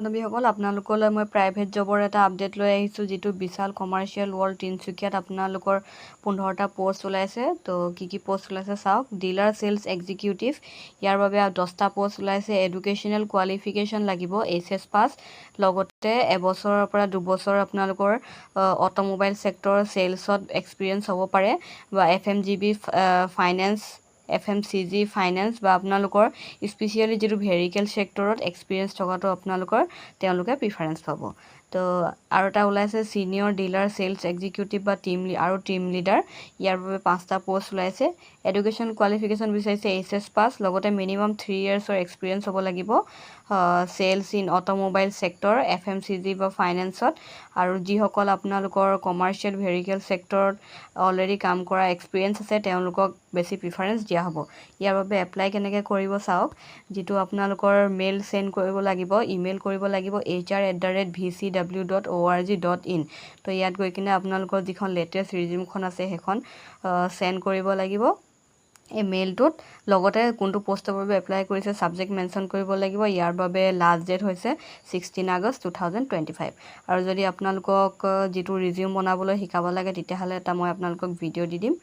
বান্ধৱীসকল আপোনালোকলৈ মই প্ৰাইভেট জবৰ এটা আপডেট লৈ আহিছোঁ যিটো বিশাল কমাৰ্চিয়েল ৱৰ্ল্ড তিনিচুকীয়াত আপোনালোকৰ 15টা পোষ্ট ওলাইছে তো কি পোষ্ট ওলাইছে চাওক ডিলাৰ চেলছ এক্সিকিউটিভ ইয়াৰ বাবে 10টা পোষ্ট ওলাইছে এডুকেশ্যনেল কোৱালিফিকেশ্যন লাগিব এইচএছ পাছ লগতে এবছৰৰ পৰা 2 বছৰ আপোনালোকৰ অটোমোবাইল ছেক্টৰ চেলছত এক্সপিৰিয়েঞ্চ হ'ব পাৰে বা এফএমজিবি ফাইনেন্স FMCG ফাইনেন্স বা আপোনালোকৰ স্পেচিয়েলি যিটো ভেহিকেল ছেক্টৰত এক্সপিৰিয়েঞ্চ থকাটো আপোনালোকৰ তেওঁলোকে প্ৰিফাৰেঞ্চ পাব তো আৰু এটা ওলাইছে ছিনিয়ৰ ডিলাৰ চেলছ এক্সিকিউটিভ বা টিম লিডাৰ ইয়াৰ বাবে 5টা পোষ্ট ওলাইছে এডুকেশ্যন কোৱালিফিকেশ্যন বিচাৰিছে এইচএছ পাছ লগতে মিনিমাম 3 ইয়াৰ্ছৰ এক্সপিৰিয়েঞ্চ হ'ব লাগিব sales in automobile sector FMCG বা ফাইনেন্সত আৰু যিসকল আপোনালোকৰ কমাৰ্চিয়েল ভেহিকেল ছেক্টৰত অলৰেডি কাম কৰা এক্সপিৰিয়েঞ্চ আছে তেওঁলোকক বেছি প্ৰিফাৰেঞ্চ দিয়া হ'ব ইয়াৰ বাবে এপ্লাই কেনেকৈ কৰিব চাওক যিটো আপোনালোকৰ মেইল সেন্ড কৰিব লাগিব ইমেইল কৰিব লাগিব hr@vcw.org.in তো ইয়াত গৈ কিনে আপোনালোকৰ যিখন লেটেষ্ট ৰিজিউমখন আছে সেইখন সেন্ড কৰিব লাগিব এই মেইলটোত লগতে কোনটো পোষ্টৰ বাবে এপ্লাই কৰিছে ছাবজেক্ট মেনশ্যন কৰিব লাগিব ইয়াৰ বাবে লাষ্ট ডেট হৈছে 16 আগষ্ট 2025 আৰু যদি আপোনালোকক যিটো ৰিজিউম বনাবলৈ শিকাব লাগে তেতিয়াহ'লে এটা মই আপোনালোকক ভিডিঅ' দি দিম